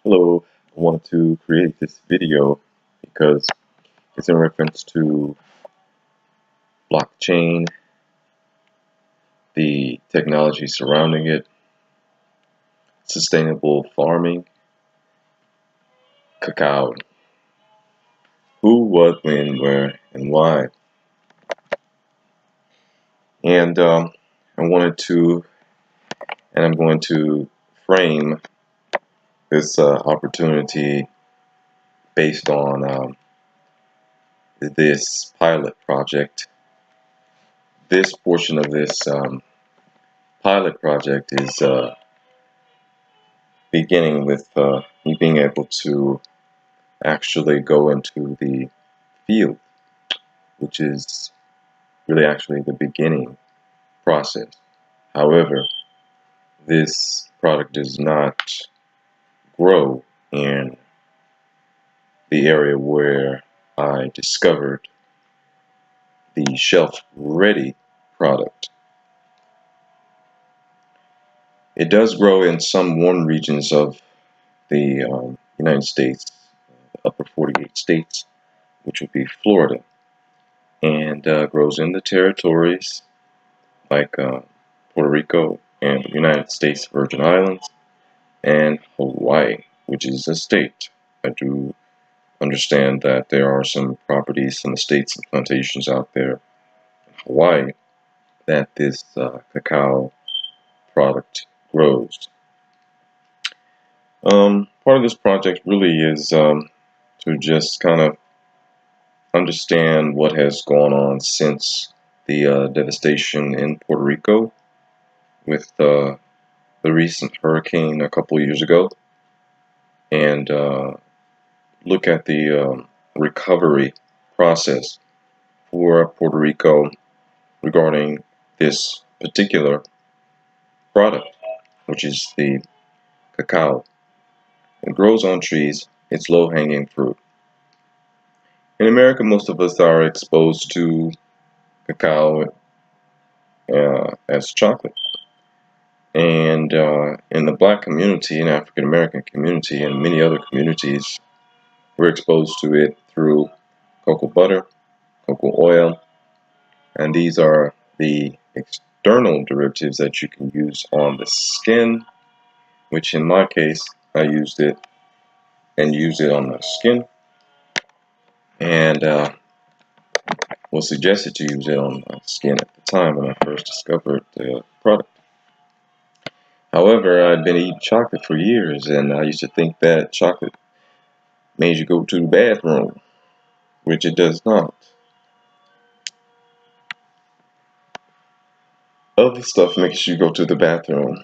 Hello, I wanted to create this video because it's in reference to blockchain, the technology surrounding it, sustainable farming, cacao, who, what, when, where, and why. And I wanted to, and I'm going to frame this opportunity based on this pilot project. This portion of this pilot project is beginning with me being able to actually go into the field, which is really actually the beginning process. However, this product does not grow in the area where I discovered the shelf-ready product. It does grow in some warm regions of the United States, upper 48 states, which would be Florida, and grows in the territories like Puerto Rico and the United States Virgin Islands and Hawaii, which is a state. I do understand that there are some properties, some estates and plantations out there in Hawaii that this cacao product grows. Part of this project really is to just kind of understand what has gone on since the devastation in Puerto Rico with the recent hurricane a couple years ago, and look at the recovery process for Puerto Rico regarding this particular product, which is the cacao. It grows on trees. It's low-hanging fruit. In America, most of us are exposed to cacao as chocolate. And in the black community, and African American community, and many other communities, we're exposed to it through cocoa butter, cocoa oil, and these are the external derivatives that you can use on the skin, which in my case, I used it and use it on the skin, and was suggested to use it on the skin at the time when I first discovered the product. However, I'd been eating chocolate for years, and I used to think that chocolate made you go to the bathroom, which it does not. Other stuff makes you go to the bathroom.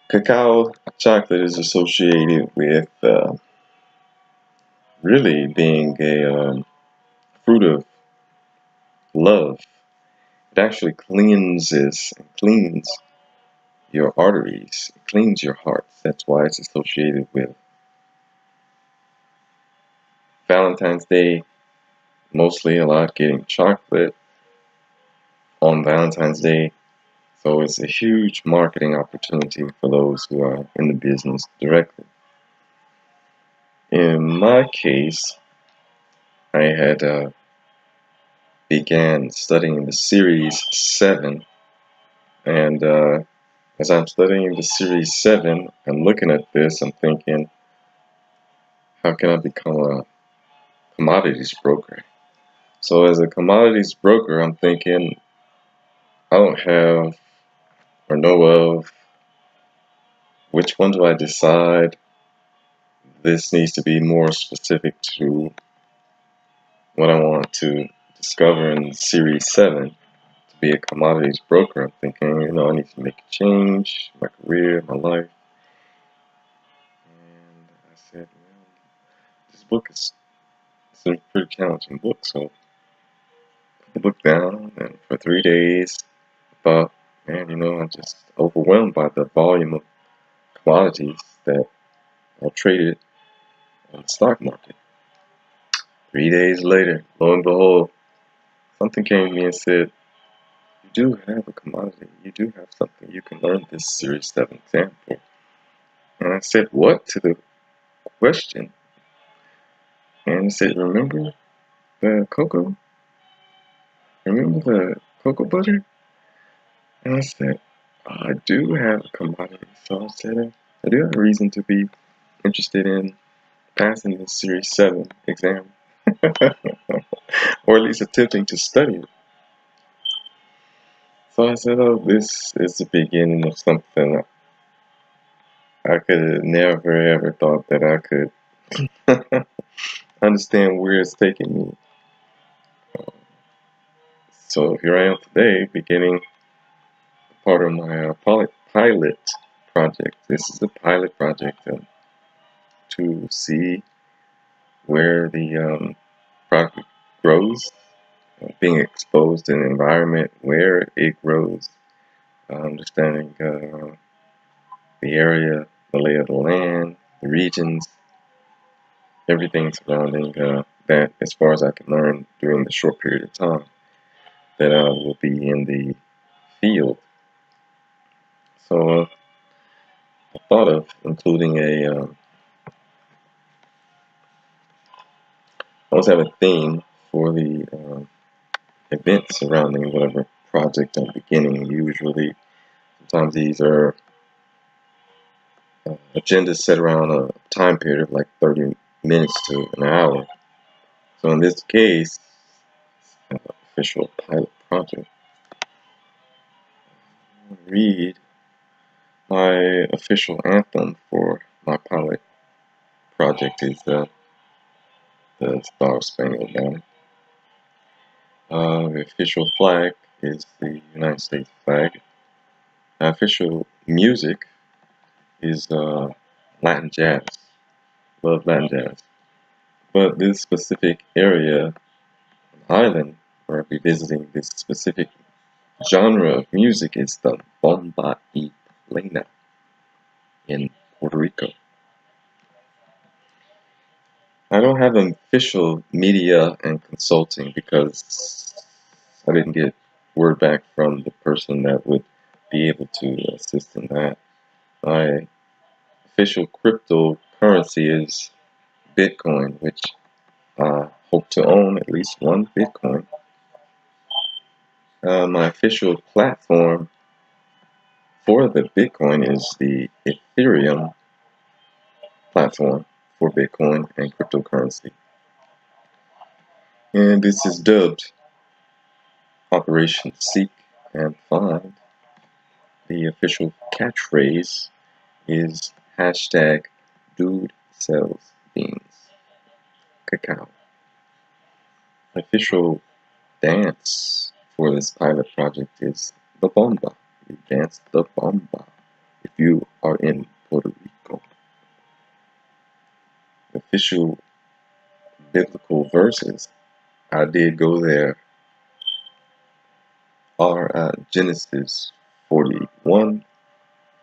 Cacao chocolate is associated with really being a fruit of love. It actually cleanses and cleans your arteries, it cleans your heart. That's why it's associated with Valentine's Day, mostly a lot getting chocolate on Valentine's Day. So it's a huge marketing opportunity for those who are in the business directly. In my case, I had began studying the Series 7, and as I'm studying the Series 7, I'm looking at this, I'm thinking, how can I become a commodities broker? So as a commodities broker, I'm thinking, I don't have or know of, which one do I decide? This needs to be more specific to what I want to discover in Series 7 to be a commodities broker. I'm thinking, I need to make a change, my career, my life. And I said, well, this book is it's a pretty challenging book, so I put the book down, and for 3 days, I thought, man, I'm just overwhelmed by the volume of commodities that are traded on the stock market. 3 days later, lo and behold, something came to me and said, you do have a commodity. You do have something you can learn this Series 7 exam for. And I said, what to the question? And it said, remember the cocoa? Remember the cocoa butter? And I said, I do have a commodity. So I said, I do have a reason to be interested in passing the Series 7 exam, or at least attempting to study it. So I said, oh, this is the beginning of something I could have never ever thought that I could understand where it's taking me. So here I am today, beginning part of my pilot project. This is a pilot project to see where the project grows, being exposed in an environment where it grows, understanding the area, the lay of the land, the regions, everything surrounding that as far as I can learn during the short period of time that I will be in the field. So I thought of including I always have a theme for the event surrounding whatever project I'm beginning. Usually, sometimes these are agendas set around a time period of like 30 minutes to an hour. So in this case, official pilot project, I'll read my official anthem for my pilot project is the Star Spangled Banner. The official flag is the United States flag. The official music is Latin jazz. Love Latin jazz. But this specific area, island, where I'll be visiting, this specific genre of music is the bomba y plena in Puerto Rico. I don't have an official media and consulting because I didn't get word back from the person that would be able to assist in that. My official cryptocurrency is Bitcoin, which I hope to own at least one Bitcoin. My official platform for the Bitcoin is the Ethereum platform for Bitcoin and cryptocurrency. And this is dubbed Operation Seek and Find. The official catchphrase is hashtag dude sells beans. Cacao. Official dance for this pilot project is the bomba. You dance the bomba if you are in Puerto Rico. Official biblical verses, I did go there, are Genesis 41,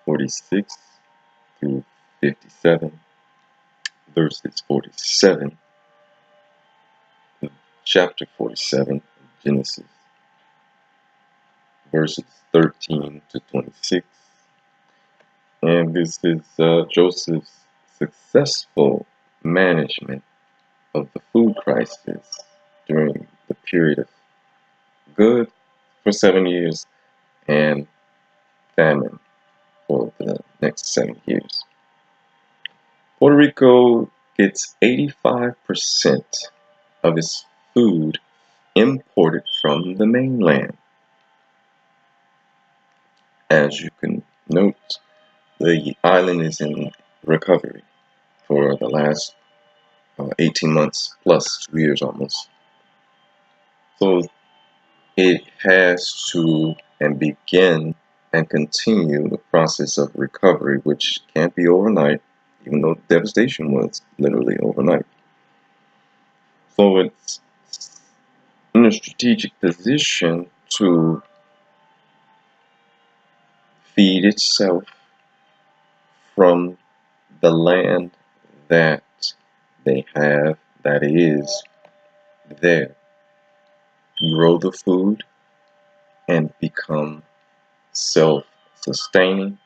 46 through 57, verses 47, chapter 47 of Genesis, verses 13 to 26. And this is Joseph's successful management of the food crisis during the period of good for 7 years and famine for the next 7 years. Puerto Rico gets 85% of its food imported from the mainland. As you can note, the island is in recovery for the last 18 months plus 2 years almost. So it has to and begin and continue the process of recovery, which can't be overnight, even though the devastation was literally overnight. So it's in a strategic position to feed itself from the land that they have, that is there. Grow the food and become self-sustaining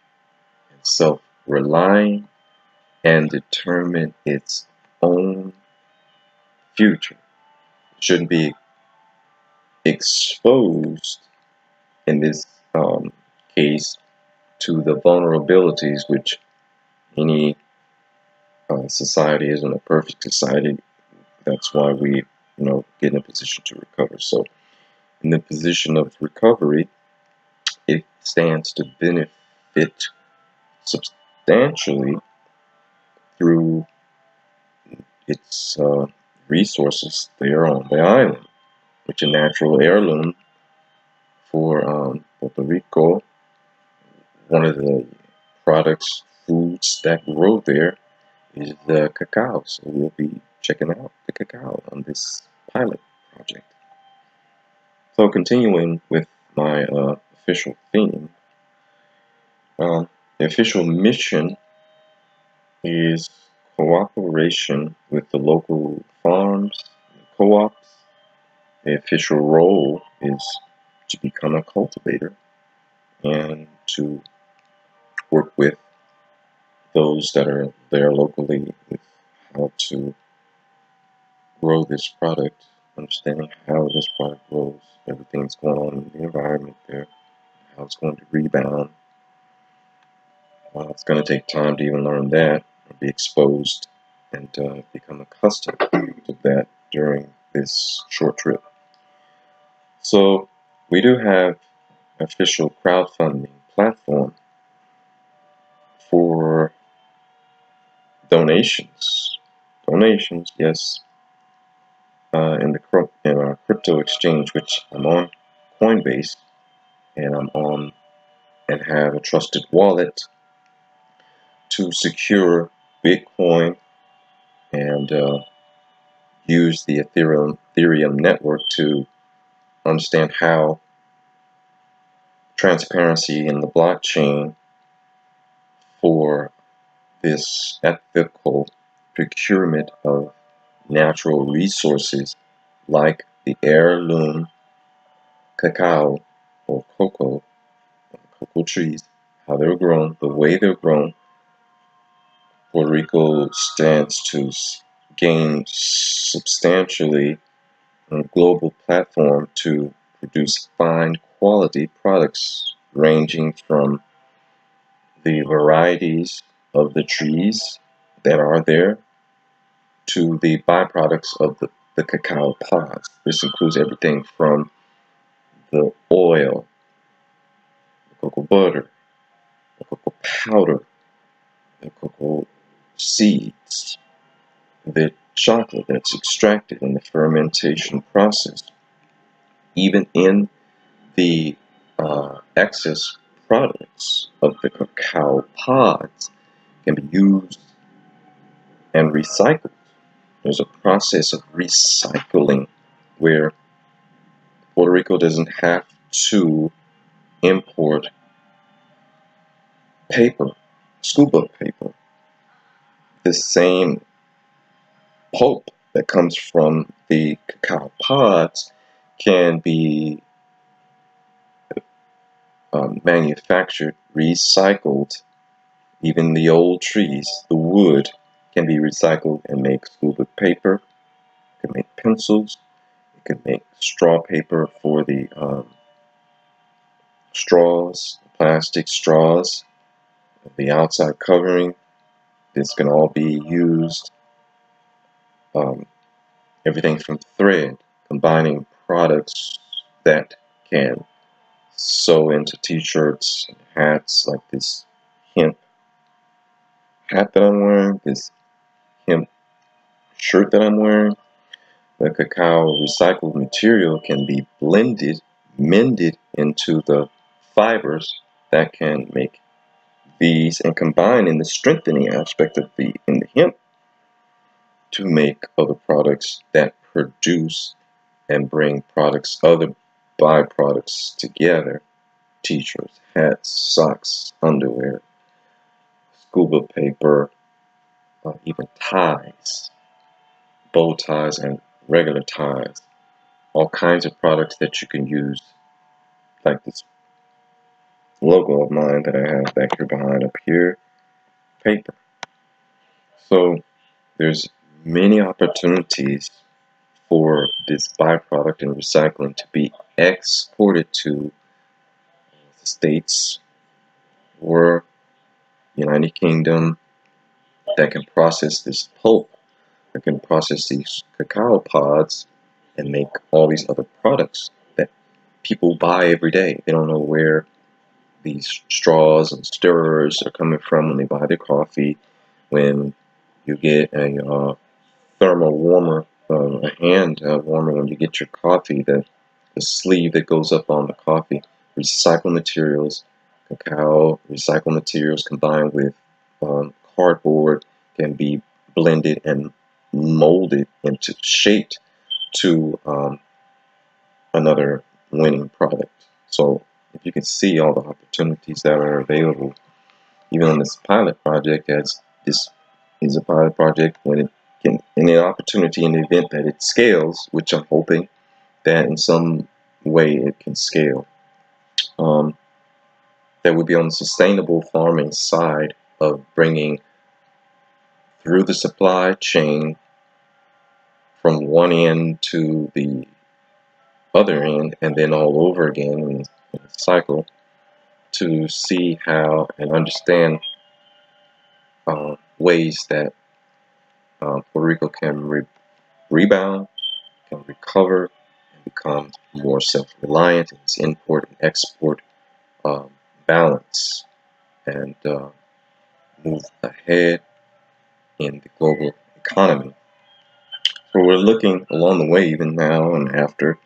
and self-relying and determine its own future. It shouldn't be exposed in this case to the vulnerabilities which any society isn't a perfect society. That's why we, get in a position to recover. So, in the position of recovery, it stands to benefit substantially through its resources there on the island, which a natural heirloom for Puerto Rico. One of the products, foods that grow there is the cacao. So we'll be checking out the cacao on this pilot project. So continuing with my official theme, the official mission is cooperation with the local farms and co-ops. The official role is to become a cultivator and to work with those that are there locally with how to grow this product, understanding how this product grows, everything's going on in the environment there, how it's going to rebound. It's going to take time to even learn that, or be exposed and become accustomed to that during this short trip. So we do have an official crowdfunding platform for donations. Donations, yes, in our crypto exchange, which I'm on Coinbase, and I'm on and have a trusted wallet to secure Bitcoin and use the Ethereum network to understand how transparency in the blockchain for this ethical procurement of natural resources like the heirloom cacao or cocoa trees, how they're grown, the way they're grown. Puerto Rico stands to gain substantially on a global platform to produce fine quality products ranging from the varieties of the trees that are there to the byproducts of the cacao pods. This includes everything from the oil, the cocoa butter, the cocoa powder, the cocoa seeds, the chocolate that's extracted in the fermentation process. Even in the excess products of the cacao pods can be used and recycled. There's a process of recycling where Puerto Rico doesn't have to import paper, scuba paper. The same pulp that comes from the cacao pods can be manufactured, recycled. Even the old trees, the wood, can be recycled and make scuba paper. It can make pencils. It can make straw paper for the straws, plastic straws, the outside covering. This can all be used. Everything from thread, combining products that can sew into t-shirts and hats, like this hemp hat that I'm wearing, this hemp shirt that I'm wearing. The cacao recycled material can be blended, mended into the fibers that can make these and combine in the strengthening aspect of the hemp to make other products that produce and bring products, other byproducts together. T-shirts, hats, socks, underwear, scuba paper, even ties, bow ties and regular ties. All kinds of products that you can use, like this logo of mine that I have back here behind up here, paper. So there's many opportunities for this byproduct and recycling to be exported to the States or United Kingdom that can process this pulp, that can process these cacao pods and make all these other products that people buy every day. They don't know where these straws and stirrers are coming from when they buy their coffee. When you get a thermal warmer, a hand warmer when you get your coffee, the sleeve that goes up on the coffee, recycled materials, cacao, recycled materials combined with cardboard can be blended and molded into shaped to another winning product. So if you can see all the opportunities that are available, even on this pilot project, as this is a pilot project, when it can, in an opportunity in the event that it scales, which I'm hoping that in some way it can scale, that would be on the sustainable farming side of bringing through the supply chain from one end to the other end and then all over again in a cycle, to see how and understand ways that Puerto Rico can rebound, can recover, and become more self-reliant in its import and export um, balance, and move ahead in the global economy. So we're looking along the way, even now and after,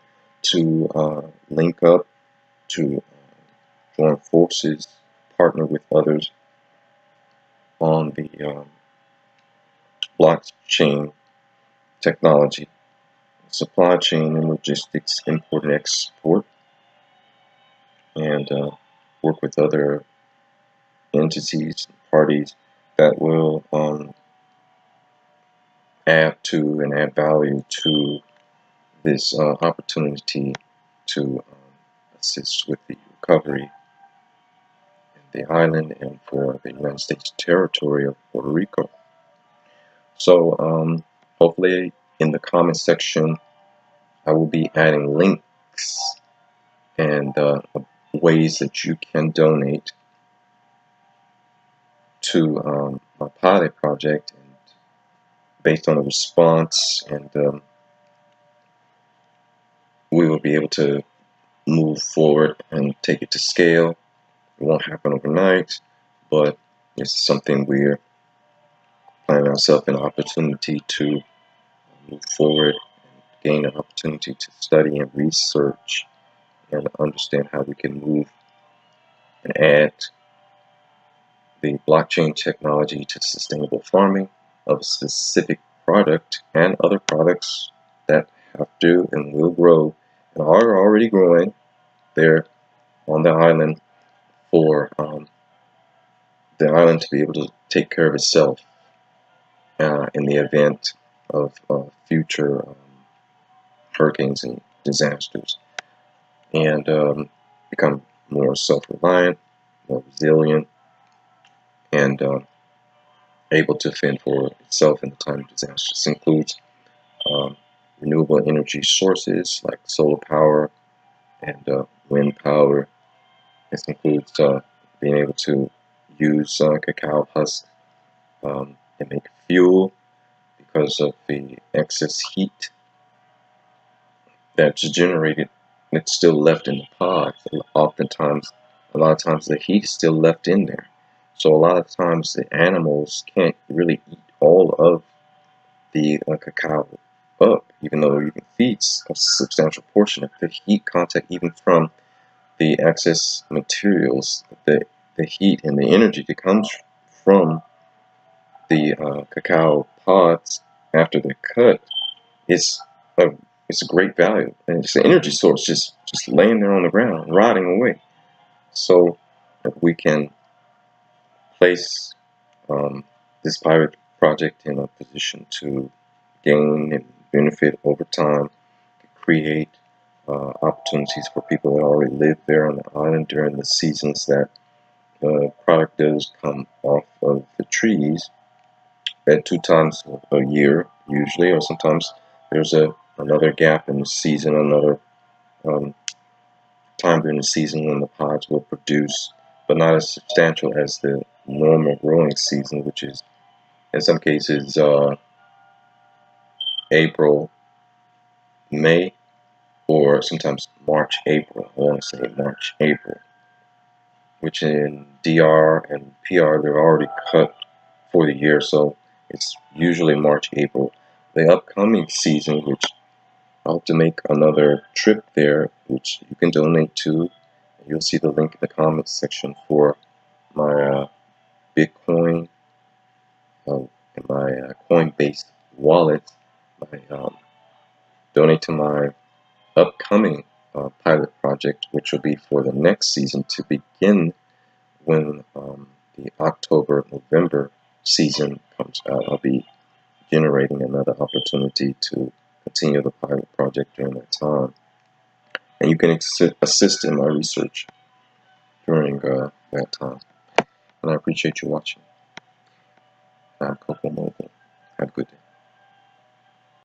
to link up, to join forces, partner with others on the blockchain technology, supply chain and logistics, import and export, and work with other entities, parties that will add to and add value to this opportunity to assist with the recovery in the island and for the United States territory of Puerto Rico. So hopefully in the comment section I will be adding links and ways that you can donate to my pilot project, and based on the response, and we will be able to move forward and take it to scale. It won't happen overnight, but it's something we're planning ourselves an opportunity to move forward and gain an opportunity to study and research and understand how we can move and add the blockchain technology to sustainable farming of a specific product and other products that have to and will grow and are already growing there on the island, for the island to be able to take care of itself in the event of future hurricanes and disasters, and become more self-reliant, more resilient, and able to fend for itself in the time of disaster. This includes renewable energy sources like solar power and wind power. This includes being able to use cacao husk and make fuel, because of the excess heat that's generated. It's still left in the pod. Oftentimes, a lot of times the heat is still left in there. So a lot of times the animals can't really eat all of the cacao up, even though you can feed a substantial portion of the heat content, even from the excess materials, the heat and the energy that comes from the cacao pods after they're cut is a it's a great value, and it's an energy source just laying there on the ground, rotting away. So if we can place this pilot project in a position to gain and benefit over time, create opportunities for people that already live there on the island during the seasons that the product does come off of the trees, at 2 times a year usually, or sometimes there's another gap in the season, another um, time during the season when the pods will produce, but not as substantial as the normal growing season, which is in some cases April, May, or sometimes March, April. I want to say March, April, which in DR and PR they're already cut for the year, so it's usually March, April. The upcoming season, which I hope to make another trip there, which you can donate to. You'll see the link in the comments section for my Bitcoin and my Coinbase wallet. My donate to my upcoming pilot project, which will be for the next season to begin when the October-November season comes out. I'll be generating another opportunity to continue the pilot project during that time. And you can assist in my research during that time. And I appreciate you watching. I'm CocoMogul. Have a good day.